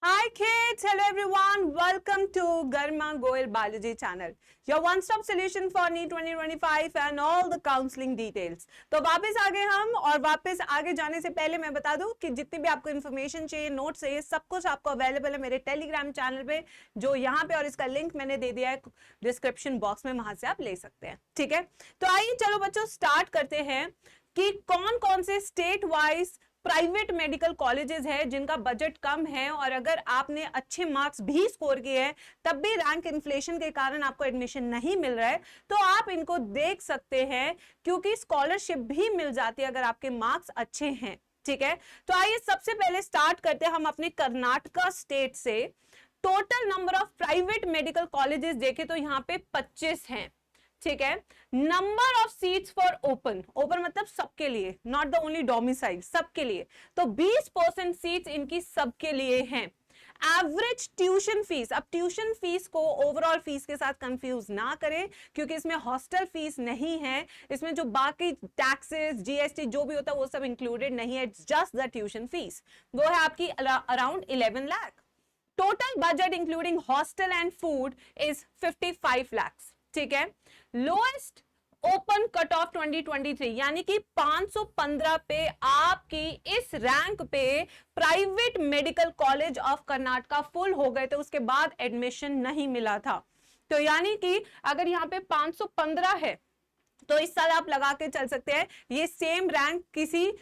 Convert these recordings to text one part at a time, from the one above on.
Hi kids, hello everyone, welcome to Garma Goel Biology channel, your one-stop solution for NEET 2025 and all the counseling details. तो वापस आ गए हम और वापस आगे जाने से पहले मैं बता दूं कि जितनी भी आपको इन्फॉर्मेशन चाहिए, नोट्स चाहिए, सब कुछ आपको अवेलेबल है मेरे टेलीग्राम चैनल पे, जो यहाँ पे और इसका लिंक मैंने दे दिया है डिस्क्रिप्शन बॉक्स में, वहां से आप ले सकते हैं। ठीक है, तो आइए चलो बच्चों स्टार्ट करते हैं कि कौन कौन से state wise private medical colleges है जिनका बजट कम है और अगर आपने अच्छे मार्क्स भी स्कोर किए हैं तब भी रैंक इन्फ्लेशन के कारण आपको एडमिशन नहीं मिल रहा है, तो आप इनको देख सकते हैं क्योंकि स्कॉलरशिप भी मिल जाती है अगर आपके मार्क्स अच्छे हैं। ठीक है, तो आइए सबसे पहले स्टार्ट करते हैं हम अपने कर्नाटका स्टेट से। Total number of private medical colleges देखें तो यहाँ पे 25 हैं। ठीक है, number of seats for open, open मतलब सबके लिए, नॉट द ओनली डोमिसाइल, सबके लिए, तो 20% सीट्स इनकी सबके लिए हैं। एवरेज ट्यूशन फीस, अब ट्यूशन फीस को ओवरऑल फीस के साथ कंफ्यूज ना करें क्योंकि इसमें हॉस्टल फीस नहीं है, इसमें जो बाकी टैक्सेस जीएसटी जो भी होता है वो सब इंक्लूडेड नहीं है, it's just the tuition fees, वो है आपकी around 11 lakh. Total budget including hostel and food is 55 lakhs। ठीक है, लोएस्ट ओपन कट ऑफ 2023 यानी कि 515 पे आपकी इस रैंक पे private medical college of Karnataka full हो गए थे, उसके बाद एडमिशन नहीं मिला था। तो यानी कि अगर यहाँ पे 515 है तो इस साल आप लगा के चल सकते हैं ये सेम रैंक किसी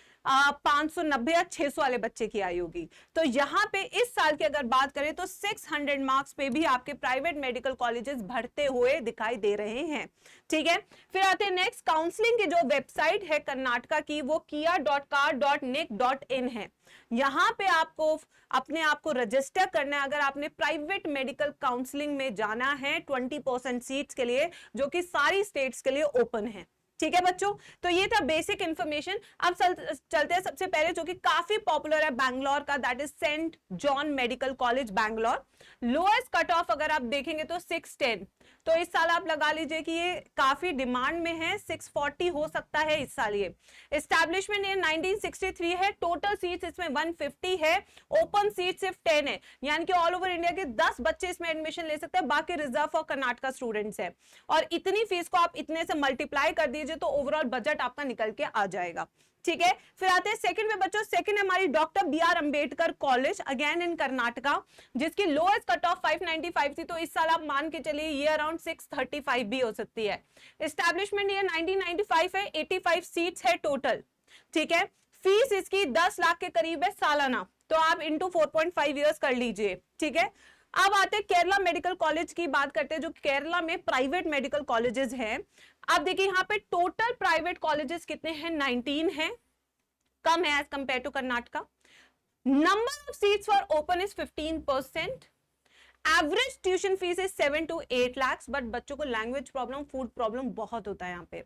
590 या 600 वाले बच्चे की आई होगी। तो यहां पे इस साल की अगर बात करें तो 600 मार्क्स पे भी आपके प्राइवेट मेडिकल कॉलेजेस भरते हुए दिखाई दे रहे हैं। ठीक है, फिर आते हैं नेक्स्ट, काउंसलिंग की जो वेबसाइट है कर्नाटका की वो kia.car.nic.in है। यहां पे आपको अपने आप को रजिस्टर करना है अगर आपने प्राइवेट मेडिकल काउंसलिंग में जाना है 20% सीट्स के लिए, जो कि सारी स्टेट्स के लिए ओपन है। ठीक है बच्चों, तो ये था बेसिक इंफॉर्मेशन। अब चलते हैं सबसे पहले जो कि काफी पॉपुलर है बैंगलोर का, that is Saint John medical college Bangalore. Lowest cut off अगर आप देखेंगे तो 610, तो इस साल आप लगा लीजिए कि ये काफी डिमांड में है, 640 हो सकता है इस साल। ये एस्टैब्लिशमेंट ये 1963 है, टोटल सीट्स इसमें 150 है, ओपन सीट सिर्फ 10 है, यानी कि ऑल ओवर इंडिया के 10 बच्चे इसमें एडमिशन ले सकते हैं, बाकी रिजर्व फॉर कर्नाटका स्टूडेंट्स है। और इतनी फीस को आप इतने से मल्टीप्लाई कर दीजिए तो ओवरऑल बजट आपका निकल के आ जाएगा। ठीक है, फिर आते हैं सेकंड में बच्चों, सेकंड हमारी doctor B R. Ambedkar college, again in Karnataka, जिसकी लोएस्ट कट ऑफ 595 थी, तो इस साल आप मान के चलिए ये अराउंड 635 भी हो सकती है। एस्टैब्लिशमेंट ये 1995 है, 85 सीट्स है टोटल। ठीक है, फीस इसकी 10 लाख के करीब है सालाना, तो आप इंटू 4.5 ईयर्स कर लीजिए। ठीक है, अब आते हैं केरला मेडिकल कॉलेज की बात करते हैं, जो केरला में प्राइवेट मेडिकल कॉलेजेस हैं। आप देखिए यहाँ पे टोटल प्राइवेट कॉलेजेस कितने हैं, 19 हैं, कम है as compare to Karnataka. Number of seats for open is 15%। Average tuition fees is 7 to 8 lakhs, but बच्चों को लैंग्वेज प्रॉब्लम, फूड प्रॉब्लम बहुत होता है यहाँ पे।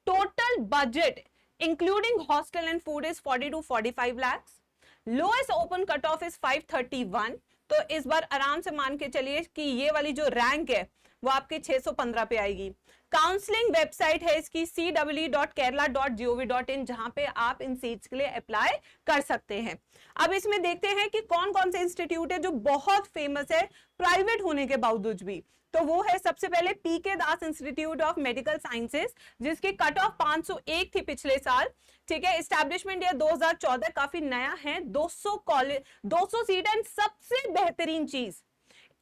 Total budget including hostel and food is 40 to 45 lakhs। Lowest open cut off is 531, तो इस बार आराम से मान के चलिए कि ये वाली जो रैंक है वो आपकी 615 पे आएगी। काउंसलिंग वेबसाइट है इसकी cw.kerala.gov.in, जहां पे आप इन सीट्स के लिए अप्लाई कर सकते हैं। अब इसमें देखते हैं कि कौन कौन से इंस्टीट्यूट है जो बहुत फेमस है प्राइवेट होने के बावजूद भी। तो वो है सबसे पहले पीके दास इंस्टीट्यूट ऑफ मेडिकल साइंसेस, जिसकी कट ऑफ 501 थी पिछले साल। ठीक है, एस्टैब्लिशमेंट ईयर 2014, काफी नया है, 200 कॉलेज, 200 सीट एंड सबसे बेहतरीन चीज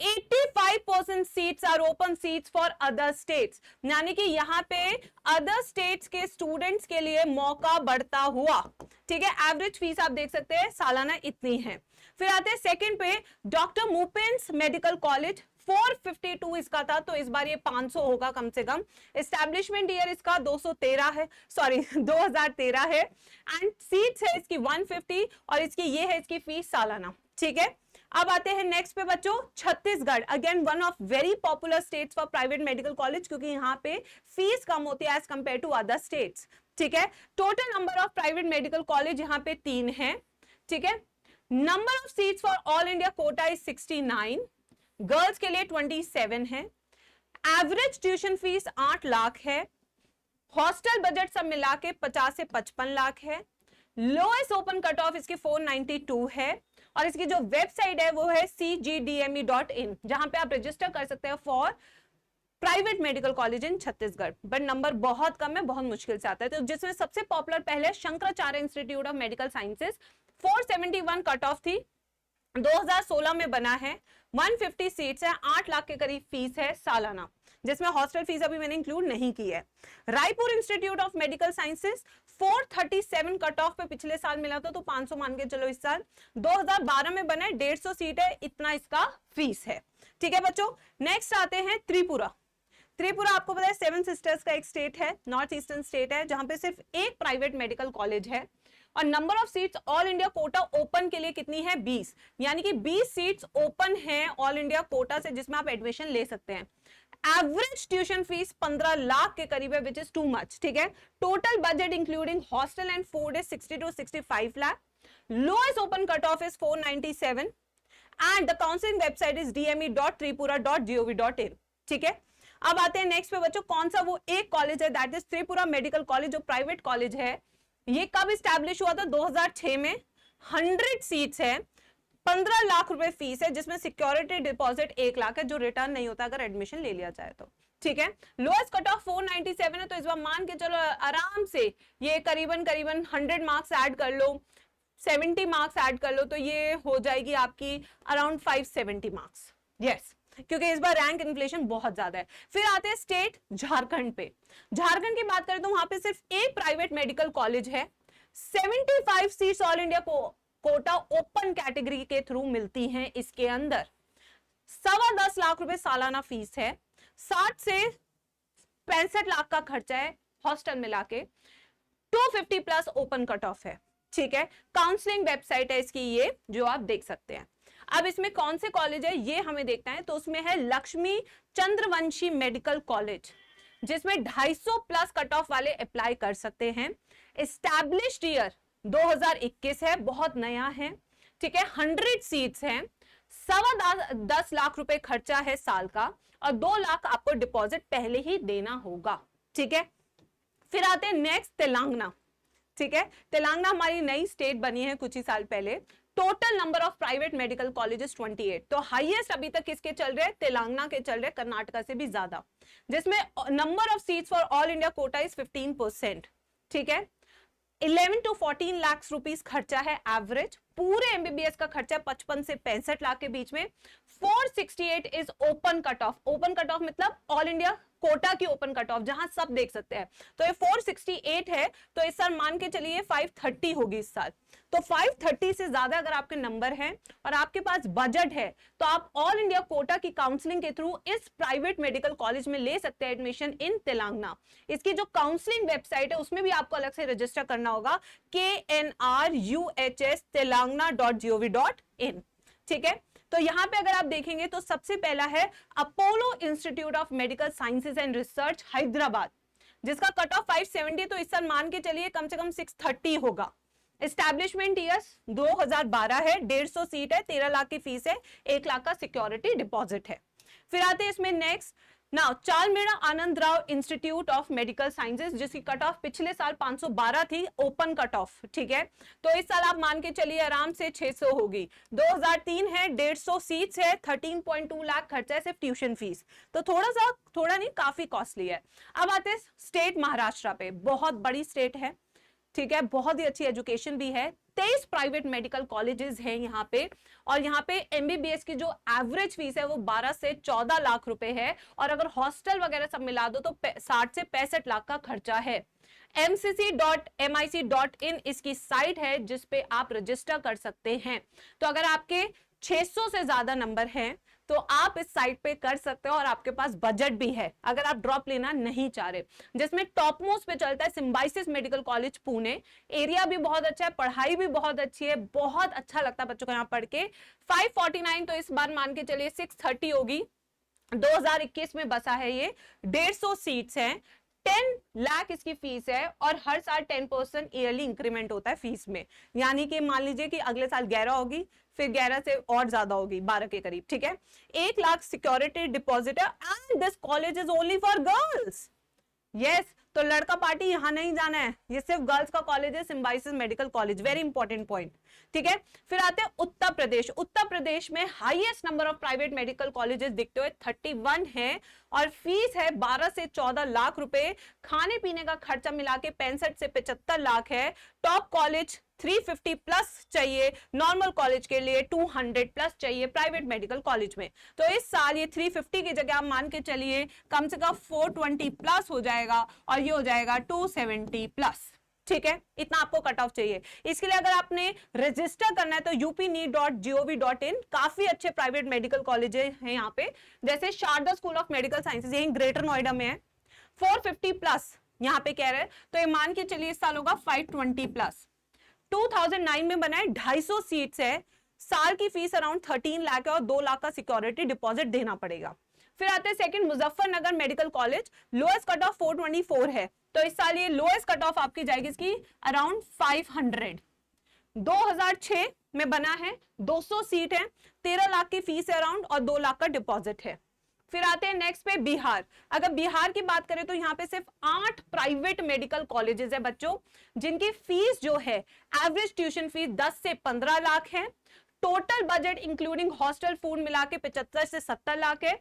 85% seats are open seats for other states, यानी कि यहाँ पे अदर स्टेट्स के स्टूडेंट्स के लिए मौका बढ़ता हुआ। ठीक है, एवरेज फीस आप देख सकते हैं सालाना इतनी है। फिर आते हैं सेकंड पे, डॉक्टर मुपेंस मेडिकल कॉलेज, 452 इसका था, तो इस बार ये 500 होगा कम से कम। एस्टैब्लिशमेंट ईयर इसका 213 है, सॉरी 2013 है, एंड सीट्स है इसकी 150 और इसकी ये है इसकी फीस सालाना। ठीक है, अब आते हैं नेक्स्ट पे बच्चों, Chhattisgarh, again one of very popular states for private medical college, क्योंकि यहाँ पे फीस कम होती है as compare to other states. ठीक है, total number of private medical college यहाँ पे 3 है। ठीक है, number of seats for all India quota is 69, girls के लिए 27 है। एवरेज ट्यूशन फीस 8 लाख है। हॉस्टल बजट सब मिला के 50 से 55 लाख है। लोएस्ट ओपन कट ऑफ इसकी 492 है। और इसकी जो वेबसाइट है वो है cgdme.in, जहां पे आप रजिस्टर कर सकते हैं for private medical college in Chhattisgarh. But number बहुत कम है, बहुत मुश्किल से आता है। तो जिसमें सबसे पॉपुलर पहले Shankaracharya institute of medical sciences 471 cut off थी, 2016 में बना है, 150 सीट्स है, 8 लाख के करीब फीस है सालाना, जिसमें हॉस्टल फीस अभी मैंने इंक्लूड नहीं की है। Raipur institute of medical sciences 437 cut off पे पिछले साल मिला था, तो 500 मान के चलो इस साल। 2012 में बना है, 150 सीट है, इतना इसका फीस है। ठीक है बच्चों, नेक्स्ट आते हैं त्रिपुरा। त्रिपुरा आपको पता है 7 सिस्टर्स का एक स्टेट है, नॉर्थ ईस्टर्न स्टेट है, जहां पे सिर्फ एक प्राइवेट मेडिकल कॉलेज है। और number of seats all India quota open के लिए कितनी है? 20, यानी कि 20 सीट्स ओपन है ऑल इंडिया कोटा से, जिसमें आप एडमिशन ले सकते हैं। एवरेज ट्यूशन फीस 15 लाख के करीब है, विच इज टू मच। ठीक है, total budget including hostel and food is 60 to 65 lakh. Lowest open cut off is 497 and the counselling website is dme.tripura.gov.in। ठीक है, अब आते हैं नेक्स्ट पे बच्चों, कौन सा वो एक कॉलेज है, that is Tripura medical college, जो प्राइवेट कॉलेज है। ये कब स्टैब्लिश हुआ था? 2006 में। 100 सीट्स है, 15 लाख रुपए फीस है, जिसमें सिक्योरिटी डिपॉजिट 1 लाख है, जो रिटर्न नहीं होता अगर एडमिशन ले लिया जाए तो। ठीक है, लोएस्ट कट ऑफ 497 है, तो इस बार मान के चलो आराम से ये करीबन 100 मार्क्स ऐड कर लो, 70 मार्क्स ऐड कर लो, तो ये हो जाएगी आपकी अराउंड 570 मार्क्स। यस, क्योंकि इस बार रैंक इन्फ्लेशन बहुत ज्यादा है। फिर आते हैं स्टेट झारखंड पे। झारखंड की बात करें तो वहां पे सिर्फ एक प्राइवेट मेडिकल कॉलेज है, 75 seats all India quota open category के थ्रू मिलती हैं। इसके अंदर 10.25 लाख रुपए सालाना फीस है, 60 से 65 लाख का खर्चा है हॉस्टल मिला के, 250 प्लस ओपन कट ऑफ है। ठीक है, काउंसलिंग वेबसाइट है इसकी, ये जो आप देख सकते हैं। अब इसमें कौन से कॉलेज है ये हमें देखना है, तो उसमें है लक्ष्मी चंद्रवंशी मेडिकल कॉलेज, जिसमें 250 प्लस कट ऑफ वाले अप्लाई कर सकते हैं। एस्टैब्लिश्ड ईयर 2021 है, बहुत नया है। ठीक है, 100 सीट्स हैं, 10.25 लाख रुपए खर्चा है साल का, और 2 लाख आपको डिपॉजिट पहले ही देना होगा। ठीक है, फिर आते हैं नेक्स्ट तेलंगाना। ठीक है, तेलंगाना हमारी नई स्टेट बनी है कुछ ही साल पहले। Total number of private medical colleges 28, तो हाईएस्ट अभी तक किसके चल रहे हैं? तेलंगाना के चल रहे हैं, कर्नाटका से भी ज्यादा, जिसमें number of seats for all India quota is 15%। ठीक है, 11 to 14 लाख रुपीस खर्चा है एवरेज। पूरे एमबीबीएस का खर्चा 55 से 65 लाख के बीच में। 468 is open cut off. Open cut off मतलब ऑल इंडिया कोटा की ओपन कट ऑफ, जहां सब देख सकते हैं। तो ये 468 है, तो इस साल मान के चलिए 530 होगी इस साल। तो 530 से ज्यादा अगर आपके नंबर हैं और आपके पास बजट है, तो आप ऑल इंडिया कोटा की काउंसलिंग के थ्रू इस प्राइवेट मेडिकल कॉलेज में ले सकते हैं एडमिशन इन तेलंगाना। इसकी जो काउंसलिंग वेबसाइट है उसमें भी आपको अलग से रजिस्टर करना होगा, KNRUHS telangana.gov.in। ठीक है, तो यहां पे अगर आप देखेंगे तो सबसे पहला है Apollo institute of medical sciences and research Hyderabad, जिसका कट ऑफ 570, तो इस साल मान के चलिए कम से कम 630 होगा। एस्टैब्लिशमेंट ईयर्स 2012 है, 150 सीट है, 13 लाख की फीस है, 1 लाख का सिक्योरिटी डिपॉजिट है। फिर आते हैं इसमें next now Chalmeda Anand Rao institute of medical sciences, जिसकी कट ऑफ पिछले साल 512 थी ओपन कट ऑफ। ठीक है, तो इस साल आप मान के चलिए आराम से 600 होगी। 2003 है, 150 सीट्स है, 13.2 लाख खर्चा है सिर्फ ट्यूशन फीस, तो थोड़ा नहीं काफी कॉस्टली है। अब आते हैं स्टेट महाराष्ट्र पे, बहुत बड़ी स्टेट है। ठीक है, बहुत ही अच्छी एजुकेशन भी है। 23 प्राइवेट मेडिकल कॉलेजेस हैं यहाँ पे, और यहाँ पे एमबीबीएस की जो एवरेज फीस है वो 12 से 14 लाख रुपए है, और अगर हॉस्टल वगैरह सब मिला दो तो 60 से 65 लाख का खर्चा है। mcc.mic.in इसकी साइट है, जिसपे आप रजिस्टर कर सकते हैं। तो अगर आपके 600 से ज्यादा नंबर हैं तो आप इस साइट पे कर सकते हो, और आपके पास बजट भी है अगर आप ड्रॉप लेना नहीं चाह रहे। जिसमें टॉप मोस्ट पे चलता है Symbiosis medical college Pune, area भी बहुत अच्छा है, पढ़ाई भी बहुत अच्छी है, बहुत अच्छा लगता है बच्चों को यहाँ पढ़ के। 549, तो इस बार मान के चलिए 630 होगी। 2021 में बसा है ये, 150 सीट्स हैं, 10 लाख इसकी फीस है, और हर साल 10% ईयरली इंक्रीमेंट होता है फीस में, यानी कि मान लीजिए कि अगले साल 11 होगी, फिर 11 से और ज्यादा होगी, 12 के करीब। ठीक है, 1 लाख सिक्योरिटी डिपॉजिट है, and this college is only for girls. Yes, तो लड़का पार्टी यहाँ नहीं जाना है, ये सिर्फ गर्ल्स का कॉलेज है, symbiosis medical college, very important point. ठीक है, फिर आते हैं उत्तर प्रदेश। उत्तर प्रदेश में highest number of private medical colleges दिखते हुए 31 है और फीस है 12 से 14 लाख रुपए, खाने पीने का खर्चा मिला के 65 से 75 लाख है। टॉप कॉलेज 350 प्लस चाहिए, नॉर्मल कॉलेज के लिए 200 प्लस चाहिए प्राइवेट मेडिकल कॉलेज में। तो इस साल ये 350 की जगह आप मान के चलिए कम से कम 420 प्लस हो जाएगा और ये हो जाएगा 270 प्लस। ठीक है, इतना आपको कट ऑफ चाहिए। इसके लिए अगर आपने रजिस्टर करना है तो upneet.gov.in, काफी अच्छे प्राइवेट मेडिकल कॉलेज हैं यहाँ पे, जैसे Sharda school of medical sciences यही ग्रेटर नोएडा में है, 450 प्लस यहाँ पे कह रहे हैं, तो ये मान के चलिए इस साल होगा 520 प्लस। 2009 में बनाए, 250 सीट्स है, साल की फीस अराउंड 13 लाख है और 2 लाख का सिक्योरिटी डिपॉजिट देना पड़ेगा। फिर आते हैं second Muzaffarnagar medical college, lowest cut of 424 है, तो इस साल ये लोएस्ट कट ऑफ आपकी जाएगी इसकी अराउंड 500। 2006 में बना है, 200 सीट है, 13 लाख की फीस है अराउंड और 2 लाख का डिपॉजिट है। फिर आते हैं नेक्स्ट पे बिहार। अगर बिहार की बात करें तो यहाँ पे सिर्फ 8 प्राइवेट मेडिकल कॉलेजेस है बच्चों, जिनकी फीस जो है एवरेज ट्यूशन फीस 10 से 15 लाख है। Total budget including hostel food मिला के 75 से 70 लाख है।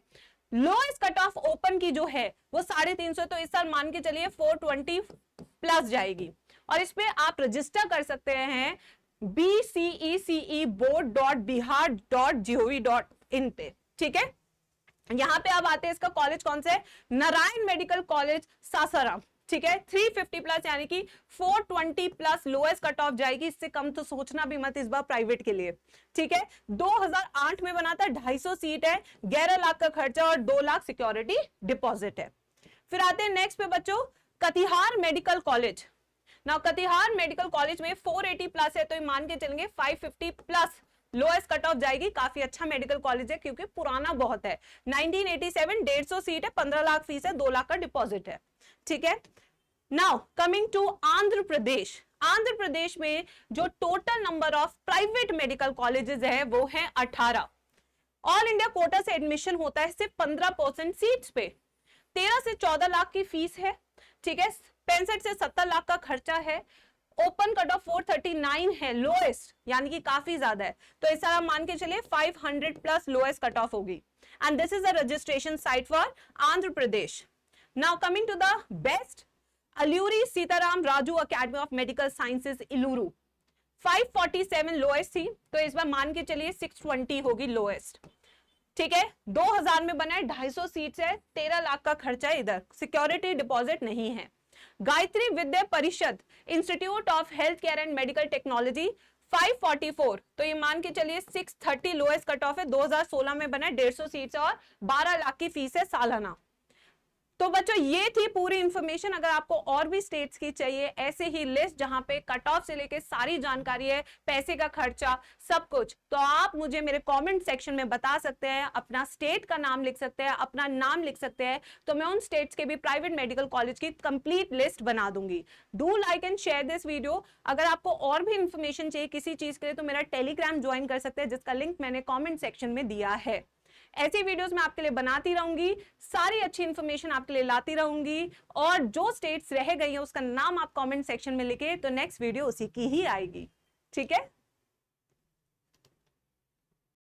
लोएस्ट कट ऑफ ओपन की जो है वो 350, तो इस साल मान के चलिए 420 प्लस जाएगी। और इस पे आप रजिस्टर कर सकते हैं bceceboard.bihar.gov.in पे। ठीक है, यहां पे आप आते हैं, इसका कॉलेज कौन सा है, नारायण मेडिकल कॉलेज सासाराम। ठीक है, 350 प्लस यानी कि 420 प्लस लोएस्ट कट ऑफ जाएगी, इससे कम तो सोचना भी मत इस बार प्राइवेट के लिए। ठीक है, 2008 में बना था, 250 सीट है, 11 लाख का खर्चा और 2 लाख सिक्योरिटी डिपॉजिट है। फिर आते हैं नेक्स्ट पे बच्चों Katihar medical college. Now Katihar medical college में 480 प्लस है, तो मान के चलेंगे 550 प्लस लोएस्ट कट ऑफ जाएगी। काफी अच्छा मेडिकल कॉलेज है क्योंकि पुराना बहुत है, 1987, 150 सीट है, 15 लाख फीस है, 2 लाख का डिपॉजिट है। ठीक है, now coming to Andhra Pradesh. Andhra Pradesh में जो total number of private medical colleges है वो है 18। ऑल इंडिया कोटा से एडमिशन होता है सिर्फ 15% सीट्स पे, 13 से 14 लाख की फीस है। ठीक है, 65 से 70 लाख का खर्चा है। ओपन कट ऑफ 439 है लोएस्ट, यानी कि काफी ज्यादा है, तो इस तरह मान के चलिए 500 प्लस लोएस्ट कट ऑफ होगी। And this is the registration site for Andhra Pradesh. Now coming to the best, Alluri Sitarama Raju academy of medical sciences Eluru, 547 lowest थी, तो इस बार मान के चलिए 620 होगी लोएस्ट। ठीक है, 2000 में बना है, 250 सीट्स है, 13 लाख का खर्चा है, इधर सिक्योरिटी डिपॉजिट नहीं है। गायत्री विद्या परिषद institute of health care and medical technology 544, तो ये मान के चलिए 630 लोएस्ट कट ऑफ है, 2016 में बना है, 150 सीट्स और 12 लाख की फीस है सालाना। तो बच्चों ये थी पूरी इंफॉर्मेशन। अगर आपको और भी स्टेट्स की चाहिए ऐसे ही लिस्ट जहां पे कट ऑफ से लेके सारी जानकारी है, पैसे का खर्चा सब कुछ, तो आप मुझे मेरे कमेंट सेक्शन में बता सकते हैं, अपना स्टेट का नाम लिख सकते हैं, अपना नाम लिख सकते हैं, तो मैं उन स्टेट्स के भी प्राइवेट मेडिकल कॉलेज की कंप्लीट लिस्ट बना दूंगी। Do like and share this video. अगर आपको और भी इंफॉर्मेशन चाहिए किसी चीज के लिए तो मेरा टेलीग्राम ज्वाइन कर सकते हैं, जिसका लिंक मैंने कॉमेंट सेक्शन में दिया है। ऐसी वीडियोस मैं आपके लिए बनाती रहूंगी, सारी अच्छी इंफॉर्मेशन आपके लिए लाती रहूंगी, और जो स्टेट्स रह गई हैं उसका नाम आप कमेंट सेक्शन में लिखे तो नेक्स्ट वीडियो उसी की ही आएगी। ठीक है।